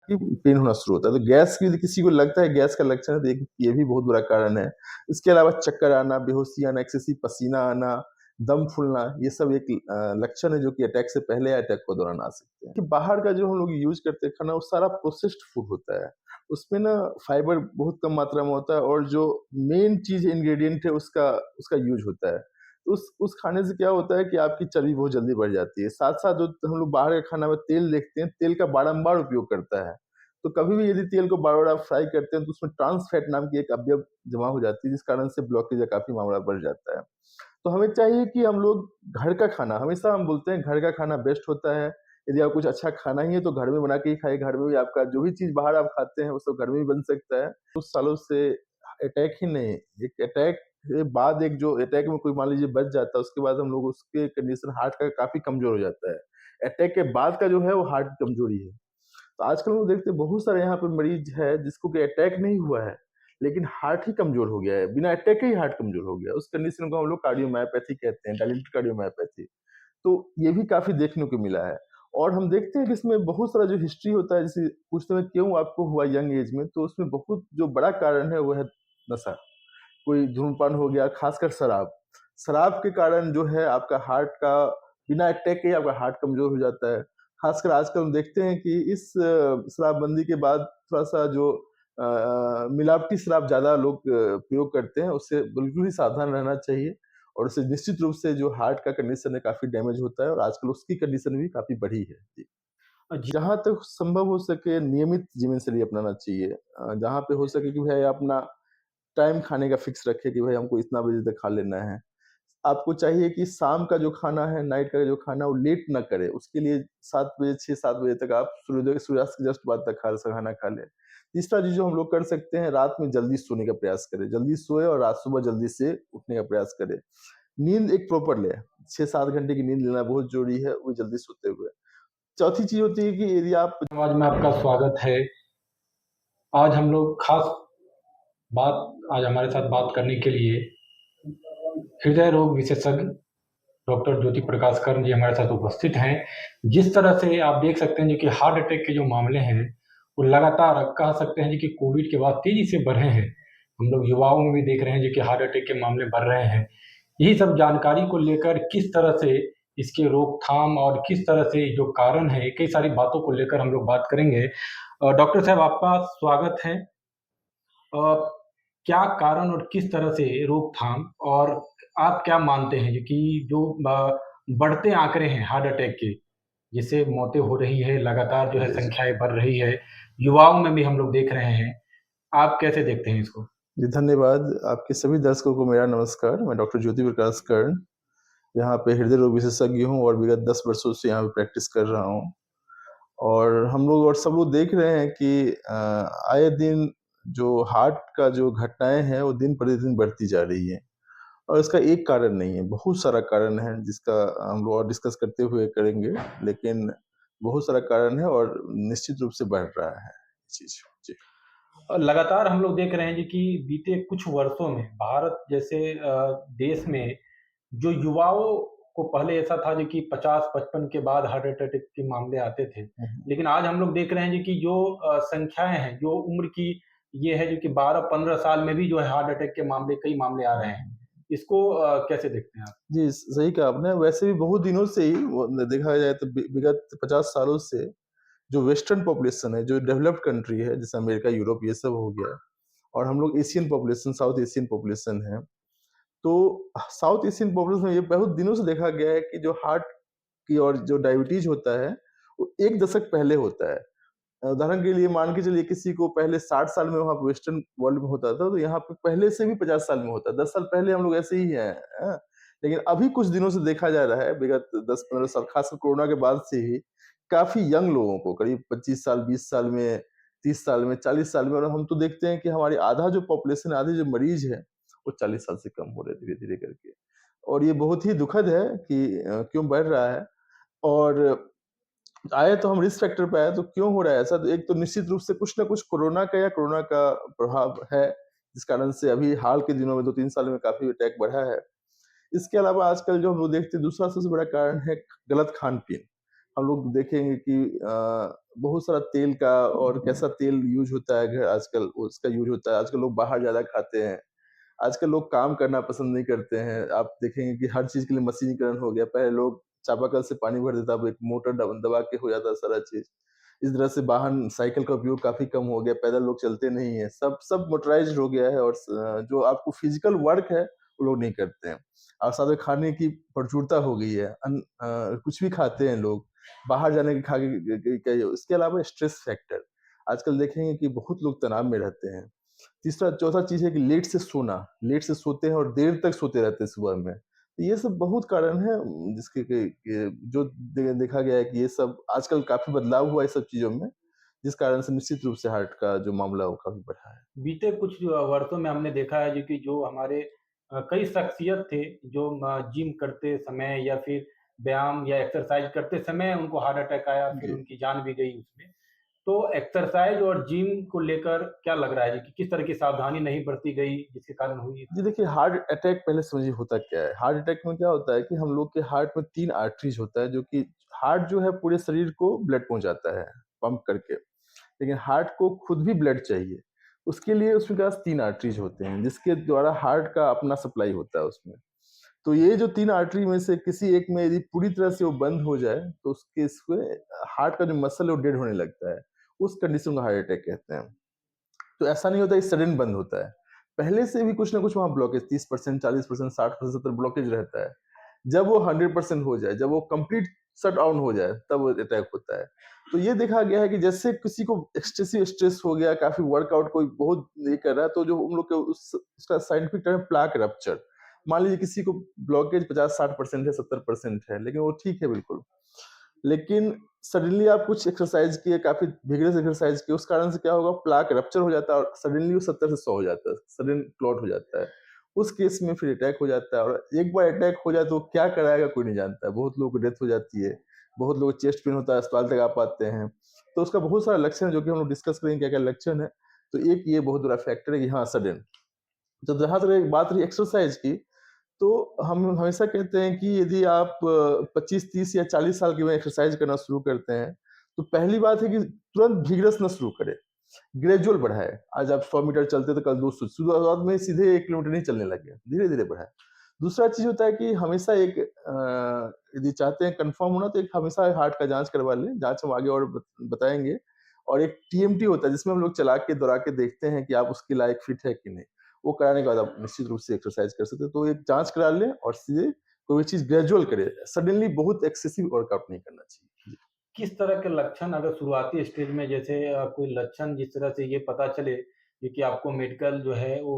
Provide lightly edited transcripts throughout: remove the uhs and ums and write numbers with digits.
कि पेन होना शुरू होता है। तो गैस की यदि किसी को लगता है गैस का लक्षण है, तो ये भी बहुत बड़ा कारण है। इसके अलावा चक्कर आना, बेहोशी आना, एक्सेसिव पसीना आना, दम फूलना, ये सब एक लक्षण है जो कि अटैक से पहले या अटैक के दौरान आ सकते हैं। कि बाहर का जो हम लोग यूज करते हैं खाना, वो सारा प्रोसेस्ड फूड होता है। उसमें ना फाइबर बहुत कम मात्रा में होता है, और जो मेन चीज इंग्रेडिएंट है उसका उसका यूज होता है। तो उस खाने से क्या होता है कि आपकी चर्बी बहुत जल्दी बढ़ जाती है। साथ साथ जो हम लोग बाहर के खाना में तेल देखते हैं, तेल का बारंबार उपयोग करता है। तो कभी भी यदि तेल को बार-बार आप फ्राई करते हैं, तो उसमें ट्रांस फैट नाम की एक अवयव जमा हो जाती है, जिस कारण से ब्लॉकेज का काफ़ी मामला बढ़ जाता है। तो हमें चाहिए कि हम लोग घर का खाना, हमेशा हम बोलते हैं घर का खाना बेस्ट होता है। यदि आप कुछ अच्छा खाना ही है तो घर में बना के ही खाइए, घर में भी आपका जो भी चीज़ बाहर आप खाते हैं वो सब घर में भी बन सकता है। कुछ सालों से अटैक ही नहीं, एक अटैक के बाद एक जो अटैक में कोई मान लीजिए बच जाता है, उसके बाद हम लोग उसके कंडीशन हार्ट का काफ़ी कमज़ोर हो जाता है। अटैक के बाद का जो है वो हार्ट की कमज़ोरी है। तो आजकल हम देखते हैं बहुत सारे यहाँ पे मरीज है जिसको कि अटैक नहीं हुआ है, लेकिन हार्ट ही कमजोर हो गया है, बिना अटैक के ही हार्ट कमजोर हो गया। उस कंडीशन को हम लोग कार्डियोमायोपैथी कहते हैं, डायलिटिक कार्डियोमायोपैथी। तो ये भी काफी देखने को मिला है। और हम देखते हैं कि इसमें बहुत सारा जो हिस्ट्री होता है, जैसे पूछते हैं क्यों आपको हुआ यंग एज में, तो उसमें बहुत जो बड़ा कारण है वो है नशा। कोई धूम्रपान हो गया, खासकर शराब। शराब के कारण जो है आपका हार्ट का बिना अटैक के ही आपका हार्ट कमज़ोर हो जाता है। खासकर आजकल हम देखते हैं कि इस शराबबंदी के बाद थोड़ा-सा जो मिलावटी शराब ज़्यादा लोग प्रयोग करते हैं, उससे बिल्कुल ही सावधान रहना चाहिए। और उससे निश्चित रूप से जो हार्ट का कंडीशन है काफ़ी डैमेज होता है, और आजकल उसकी कंडीशन भी काफ़ी बढ़ी है। जी। जी। जहाँ तक संभव हो सके नियमित जीवनशैली अपनाना चाहिए। जहाँ पे हो सके कि भाई अपना टाइम खाने का फिक्स रखें कि भाई हमको इतना बजे तक खा लेना है। आपको चाहिए कि शाम का जो खाना है, नाइट का जो खाना है वो लेट ना करें। उसके लिए 7 बजे 6-7 बजे तक आप सूर्यास्त के जस्ट बाद तक खाना खा लें। तीसरा चीज़ जो हम लोग कर सकते हैं, रात में जल्दी सोने का प्रयास करें। जल्दी सोएँ और रात सुबह जल्दी से उठने का प्रयास करें। नींद एक प्रॉपर लें। 6-7 घंटे की नींद लेना बहुत ज़रूरी है, वो जल्दी सोते हुए। चौथी चीज़ होती है कि यदि आप समाज में आपका स्वागत है। आज हम लोग खास आज हमारे साथ बात करने के लिए हृदय रोग विशेषज्ञ डॉक्टर ज्योति प्रकाश कर्ण जी हमारे साथ उपस्थित हैं। जिस तरह से आप देख सकते हैं जो कि हार्ट अटैक के जो मामले हैं, वो लगातार कह सकते हैं जी कि कोविड के बाद तेजी से बढ़े हैं। हम लोग युवाओं में भी देख रहे हैं जो कि हार्ट अटैक के मामले बढ़ रहे हैं। यही सब जानकारी को लेकर किस तरह से इसके रोकथाम और किस तरह से जो कारण है, कई सारी बातों को लेकर हम लोग बात करेंगे। डॉक्टर साहब आपका स्वागत है। अ, क्या कारण और किस तरह से रोकथाम और आप क्या मानते हैं कि जो बढ़ते आंकड़े हैं हार्ट अटैक के, जिससे मौतें हो रही है, लगातार जो है जी, जी। संख्याएँ बढ़ रही है, युवाओं में भी हम लोग देख रहे हैं। आप कैसे देखते हैं इसको? जी, धन्यवाद। आपके सभी दर्शकों को मेरा नमस्कार। मैं डॉक्टर ज्योति प्रकाश कर्ण यहाँ पे हृदय रोग विशेषज्ञ हूँ, और विगत 10 वर्षों से यहाँ पे प्रैक्टिस कर रहा हूँ। और हम लोग और सब लोग देख रहे हैं कि आए दिन जो हार्ट का जो घटनाएँ हैं, वो दिन-प्रतिदिन बढ़ती जा रही हैं। और इसका एक कारण नहीं है, बहुत सारा कारण है जिसका हम लोग और डिस्कस करते हुए करेंगे। लेकिन बहुत सारा कारण है, और निश्चित रूप से बढ़ रहा है चीज़। जी। लगातार हम लोग देख रहे हैं जी कि बीते कुछ वर्षों में भारत जैसे देश में जो युवाओं को पहले ऐसा था जी कि 50-55 के बाद हार्ट अटैक के मामले आते थे। हुँ, हुँ। लेकिन आज हम लोग देख रहे हैं जी कि जो संख्याएँ हैं, जो उम्र की ये है जो कि 12-15 साल में भी जो है हार्ट अटैक के मामले कई मामले आ रहे हैं। इसको कैसे देखते हैं आप? जी, सही कहा आपने। वैसे भी बहुत दिनों से ही वो देखा जाए तो विगत 50 सालों से जो वेस्टर्न पॉपुलेशन है, जो डेवलप्ड कंट्री है, जैसे अमेरिका, यूरोप ये सब हो गया, और हम लोग Asian population, south Asian population है। तो साउथ एशियन पॉपुलेशन में ये बहुत दिनों से देखा गया है कि जो हार्ट की और जो डायबिटीज़ होता है, वो 1 दशक पहले होता है। उदाहरण के लिए मान के चलिए किसी को पहले 60 साल में वहाँ पे वेस्टर्न वर्ल्ड में होता था, तो यहाँ पे पहले से भी 50 साल में होता है। 10 साल पहले हम लोग ऐसे ही हैं, हैं? लेकिन अभी कुछ दिनों से देखा जा रहा है, विगत 10-15 साल, खासकर कोरोना के बाद से ही काफ़ी यंग लोगों को, करीब 25 साल, 20 साल में, 30 साल में, 40 साल में, और हम तो देखते हैं कि हमारी आधा जो पॉपुलेशन है, आधे जो मरीज हैं, वो 40 साल से कम हो रहे हैं धीरे-धीरे करके। और ये बहुत ही दुखद है कि क्यों बढ़ रहा है। और आए तो हम रिस्क फैक्टर पे आए, तो क्यों हो रहा है ऐसा? तो एक तो निश्चित रूप से कुछ ना कुछ कोरोना का प्रभाव है, जिस कारण से अभी हाल के दिनों में 2-3 साल में काफ़ी अटैक बढ़ा है। इसके अलावा आजकल जो हम लोग देखते हैं, दूसरा सबसे बड़ा कारण है गलत खान-पीन। हम लोग देखेंगे कि बहुत सारा तेल का और कैसा तेल यूज़ होता है घर आजकल उसका यूज़ होता है। आजकल लोग बाहर ज़्यादा खाते हैं। आजकल लोग काम करना पसंद नहीं करते हैं। आप देखेंगे कि हर चीज़ के लिए मशीनीकरण हो गया। पहले लोग चापाकल से पानी भर देता, अब एक मोटर दबा के हो जाता है सारा चीज़। इस तरह से वाहन साइकिल का उपयोग काफ़ी कम हो गया, पैदल लोग चलते नहीं हैं। सब मोटराइज़्ड हो गया है और जो आपको फिज़िकल वर्क है, वो लोग नहीं करते हैं। और साथ में खाने की प्रचुरता हो गई है। कुछ भी खाते हैं लोग, बाहर जाने के खा के इसके अलावा स्ट्रेस फैक्टर। आजकल देखेंगे कि बहुत लोग तनाव में रहते हैं। तीसरा चौथा चीज़ है कि लेट से सोते हैं और देर तक सोते रहते हैं सुबह में। तो ये सब बहुत कारण है जिसके के जो देखा गया है कि ये सब आजकल काफ़ी बदलाव हुआ है इस सब चीज़ों में, जिस कारण से निश्चित रूप से हार्ट का जो मामला है वो काफ़ी बढ़ा है। बीते कुछ वर्षों में हमने देखा है जो हमारे कई शख्सियत थे जो जिम करते समय या फिर व्यायाम या एक्सरसाइज करते समय उनको हार्ट अटैक आया, फिर जी। उनकी जान भी गई उसमें। तो एक्सरसाइज और जिम को लेकर क्या लग रहा है जी कि किस तरह की सावधानी नहीं बरती गई जिसके कारण हुई? जी देखिए, हार्ट अटैक पहले समझिए होता क्या है? हार्ट अटैक में क्या होता है कि हम लोग के हार्ट में 3 आर्टरीज़ होता है जो कि हार्ट जो है पूरे शरीर को ब्लड पहुँचाता है, पंप करके। लेकिन हार्ट को खुद भी ब्लड चाहिए। उसके लिए उसके पास 3 आर्टरीज़ होते हैं, जिसके द्वारा हार्ट का अपना सप्लाई होता है उसमें। तो ये जो 3 आर्टरी में से किसी एक में यदि पूरी तरह से वो बंद हो जाए, तो उसके इसमें हार्ट का जो मसल है वो डेड होने लगता है। उस कंडीशन को हार्ट अटैक कहते हैं। तो ऐसा नहीं होता कि सडन बंद होता है। पहले से भी कुछ ना कुछ वहाँ ब्लॉकेज 30%, 40%, 60% तक ब्लॉकेज रहता है। जब वो 100% हो जाए, जब वो कंप्लीट शट डाउन हो जाए, तब वो अटैक होता है। तो ये देखा गया है कि जैसे किसी को एक्सेसिव स्ट्रेस हो गया, काफ़ी वर्कआउट कोई बहुत ये कर रहा है, तो जो हम लोग के उसका साइंटिफिक टर्म है प्लाक रप्चर। मान लीजिए किसी को ब्लॉकेज 50-60% है, 70% है, लेकिन वो ठीक है बिल्कुल। लेकिन सडनली आप कुछ एक्सरसाइज किए, काफ़ी विगरस एक्सरसाइज किए, उस कारण से क्या होगा प्लाक रप्चर हो जाता है और सडनली वो 70 से 100 हो जाता है, सडन क्लॉट हो जाता है। उस केस में फिर अटैक हो जाता है और एक बार अटैक हो जाए तो क्या कराएगा कोई नहीं जानता है। बहुत लोगों को डेथ हो जाती है, बहुत लोगों को चेस्ट पेन होता है, अस्पताल तक आ पाते हैं। तो उसका बहुत सारा लक्षण है जो कि हम लोग डिस्कस करेंगे क्या-क्या लक्षण है। तो एक ये बहुत बड़ा फैक्टर है कि हाँ, सडन। तो जहाँ तक एक बात रही एक्सरसाइज की, तो हम हमेशा कहते हैं कि यदि आप 25, 30 या 40 साल की उम्र में एक्सरसाइज करना शुरू करते हैं, तो पहली बात है कि तुरंत विगरस ना शुरू करें, ग्रेजुअल बढ़ाएँ। आज आप 100 मीटर चलते तो कल 200 शुरुआत में सीधे 1 किलोमीटर नहीं चलने लगे, धीरे-धीरे बढ़ाएँ। दूसरा चीज़ होता है कि हमेशा यदि चाहते हैं कन्फर्म होना तो एक हमेशा हार्ट का जाँच करवा लें, जाँच हम आगे और बताएँगे। और एक टीएमटी होता है जिसमें हम लोग चला के, दौड़ा के देखते हैं कि आप उसके लायक फिट है कि नहीं। वो कराने के बाद आप निश्चित रूप से एक्सरसाइज कर सकते हैं। तो एक जाँच करा लें और सीधे कोई चीज़ ग्रेजुअल करें, सडनली बहुत एक्सेसिव वर्कआउट नहीं करना चाहिए। किस तरह के लक्षण अगर शुरुआती स्टेज में जैसे कोई लक्षण जिस तरह से ये पता चले कि आपको मेडिकल जो है वो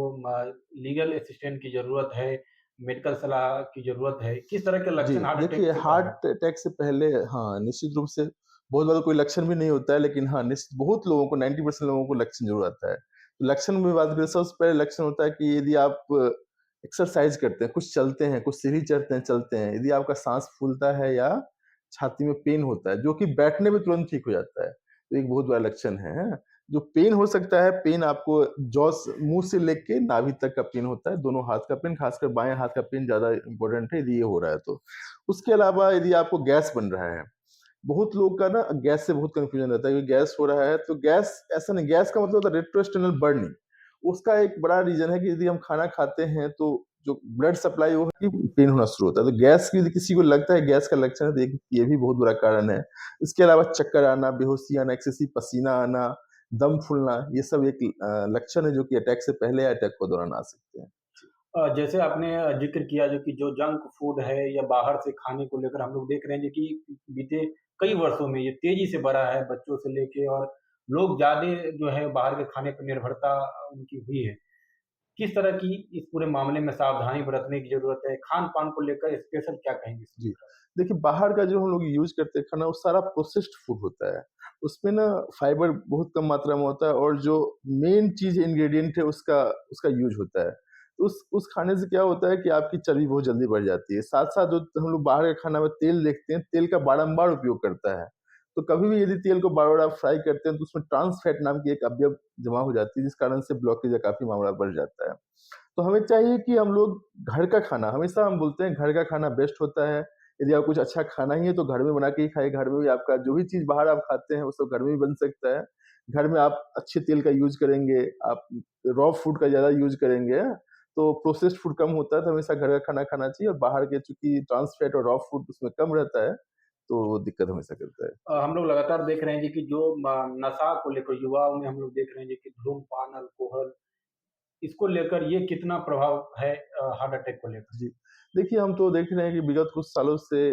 लीगल असिस्टेंट की ज़रूरत है, मेडिकल सलाह की ज़रूरत है, किस तरह के जी, लक्षण हार्ट अटैक देखिए के कारण हार्ट अटैक से पहले हाँ, निश्चित रूप से बहुत बार कोई लक्षण भी नहीं होता है, लेकिन हाँ, बहुत लोगों को 90% लोगों को लक्षण ज़रूर आता है। तो लक्षण में बात करें, सबसे पहले लक्षण होता है कि यदि आप एक्सरसाइज करते हैं, कुछ चलते हैं, कुछ सीढ़ी चढ़ते हैं, चलते हैं, यदि आपका साँस फूलता है या छाती में पेन होता है, जो कि बैठने में तुरंत ठीक हो जाता है, तो एक बहुत बड़ा लक्षण है, हैं? जो पेन हो सकता है, पेन आपको मुँह से लेके नाभि तक का पेन होता है, दोनों हाथ का पेन, खासकर बाएँ हाथ का पेन ज़्यादा इम्पोर्टेंट है यदि ये हो रहा है तो। उसके अलावा यदि आपको गैस बन रहा है, बहुत लोग का ना गैस से बहुत कन्फ्यूजन रहता है कि गैस हो रहा है, तो गैस ऐसा नहीं, गैस का मतलब होता है रेट्रोस्टेनल बर्निंग। उसका एक बड़ा रीज़न है कि यदि हम खाना खाते हैं तो जो ब्लड सप्लाई वो है कि पेन होना शुरू होता है। तो गैस की यदि किसी को लगता है गैस का लक्षण है तो एक ये भी बहुत बड़ा कारण है। इसके अलावा चक्कर आना, बेहोशी आना, एक्सेसिव पसीना आना, दम फूलना, ये सब एक लक्षण है जो कि अटैक से पहले या अटैक के दौरान आ सकते हैं। जैसे आपने ज़िक्र किया जो जंक फूड है या बाहर से खाने को लेकर हम लोग देख रहे हैं जो कि बीते कई वर्षों में ये तेज़ी से बढ़ा है बच्चों से लेके और लोग ज़्यादा जो है बाहर के खाने पर निर्भरता उनकी हुई है। किस तरह की इस पूरे मामले में सावधानी बरतने की ज़रूरत है? खान-पान को लेकर स्पेशल क्या कहेंगे इसमें? जी। देखिए, बाहर का जो हम लोग यूज़ करते हैं खाना, वो सारा प्रोसेस्ड फूड होता है। उसमें ना फाइबर बहुत कम मात्रा में होता है और जो मेन चीज़ इंग्रीडिएंट है उसका उसका यूज़ होता है। उस खाने से क्या होता है कि आपकी चर्बी बहुत जल्दी बढ़ जाती है। साथ-साथ जो हम लोग बाहर के खाना में तेल देखते हैं, तेल का बारंबार उपयोग करता है। तो कभी भी यदि तेल को बार-बार आप फ्राई करते हैं तो उसमें ट्रांस फैट नाम की एक अवयव जमा हो जाती है, जिस कारण से ब्लॉकेज या काफ़ी मामला बढ़ जाता है। तो हमें चाहिए कि हम लोग घर का खाना, हमेशा हम बोलते हैं घर का खाना बेस्ट होता है, यदि आप कुछ अच्छा खाना ही है तो घर में बना के ही खाइए, घर में भी आपका जो भी चीज़ बाहर आप खाते हैं वो सब घर में भी बन सकता है। घर में आप अच्छे तेल का यूज़ करेंगे, आप रॉ फूड का ज़्यादा यूज़ करेंगे, तो प्रोसेस्ड फूड कम होता है, तो हमेशा घर का खाना खाना चाहिए और बाहर के चूँकि ट्रांस फैट और रॉ फूड उसमें कम रहता है, तो दिक्कत हमेशा करता है। हम लोग लगातार देख रहे हैं जी कि जो नशा को लेकर युवाओं में हम लोग देख रहे हैं जी कि धूम्रपान, अल्कोहल, इसको लेकर ये कितना प्रभाव है हार्ट अटैक को लेकर? जी। देखिए, हम तो देख रहे हैं कि विगत कुछ सालों से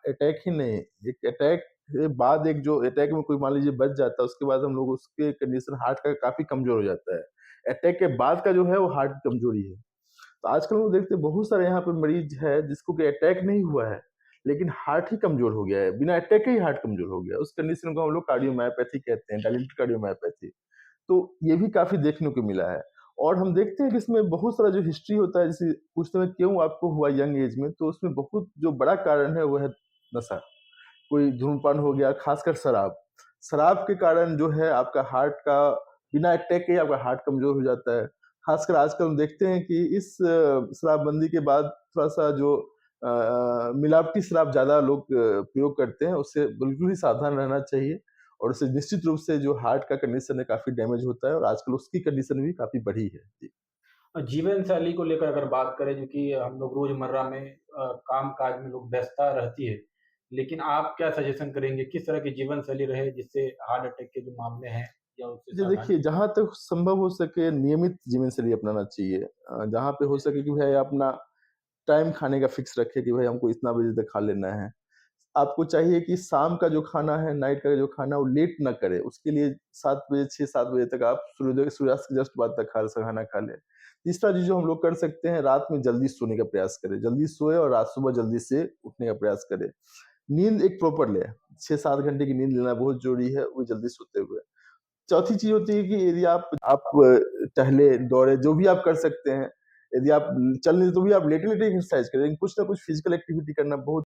अटैक ही नहीं, एक अटैक के बाद एक जो अटैक में कोई मान लीजिए बच जाता है, उसके बाद हम लोग उसके कंडीशन हार्ट का काफ़ी कमज़ोर हो जाता है। अटैक के बाद का जो है वो हार्ट की कमज़ोरी है। तो आजकल हम लोग देखते हैं बहुत सारे यहाँ पे मरीज़ है जिसको कि अटैक नहीं हुआ है, लेकिन हार्ट ही कमज़ोर हो गया है, बिना अटैक के ही हार्ट कमज़ोर हो गया है। उस कंडीशन को हम लोग कार्डियोमायोपैथी कहते हैं, डायलेटेड कार्डियोमायोपैथी। तो ये भी काफ़ी देखने को मिला है और हम देखते हैं कि इसमें बहुत सारा जो हिस्ट्री होता है, जैसे पूछते हैं क्यों आपको हुआ यंग एज में, तो उसमें बहुत जो बड़ा कारण है वो है नशा। कोई धूम्रपान हो गया, खासकर शराब। शराब के कारण जो है आपका हार्ट का बिना अटैक के ही आपका हार्ट कमज़ोर हो जाता है। खासकर आजकल हम देखते हैं कि इस शराबबंदी के बाद थोड़ा-सा जो मिलावटी शराब ज़्यादा लोग प्रयोग करते हैं, उससे बिल्कुल ही सावधान रहना चाहिए और उससे निश्चित रूप से जो हार्ट का कंडीशन है काफ़ी डैमेज होता है और आजकल उसकी कंडीशन भी काफ़ी बढ़ी है। जी। जीवन शैली को लेकर अगर बात करें जो कि हम लोग रोज़मर्रा में काम-काज में लोग व्यस्तता रहती है, लेकिन आप क्या सजेशन करेंगे किस तरह की जीवन शैली रहे जिससे हार्ट अटैक के जो मामले हैं या उससे जी सावधानी देखिए, जहाँ तक संभव हो सके नियमित जीवनशैली अपनाना चाहिए। जहाँ पे हो सके कि भाई अपना टाइम खाने का फिक्स रखें कि भाई हमको इतना बजे तक खा लेना है। आपको चाहिए कि शाम का जो खाना है, नाइट का जो खाना है वो लेट ना करें। उसके लिए 7 बजे 6-7 बजे तक आप सूर्यास्त के जस्ट बाद तक खाना खा लें। तीसरा चीज़ जो हम लोग कर सकते हैं, रात में जल्दी सोने का प्रयास करें। जल्दी सोएँ और रात सुबह जल्दी से उठने का प्रयास करें। नींद एक प्रॉपर लें। 6-7 घंटे की नींद लेना बहुत ज़रूरी है, वो जल्दी सोते हुए। चौथी चीज़ होती है कि यदि आप टहलें, दौड़ें, जो भी आप कर सकते हैं। यदि आप चल नहीं तो भी आप लेटे-लेटे एक्सरसाइज करें। लेकिन कुछ ना कुछ फिज़िकल एक्टिविटी करना बहुत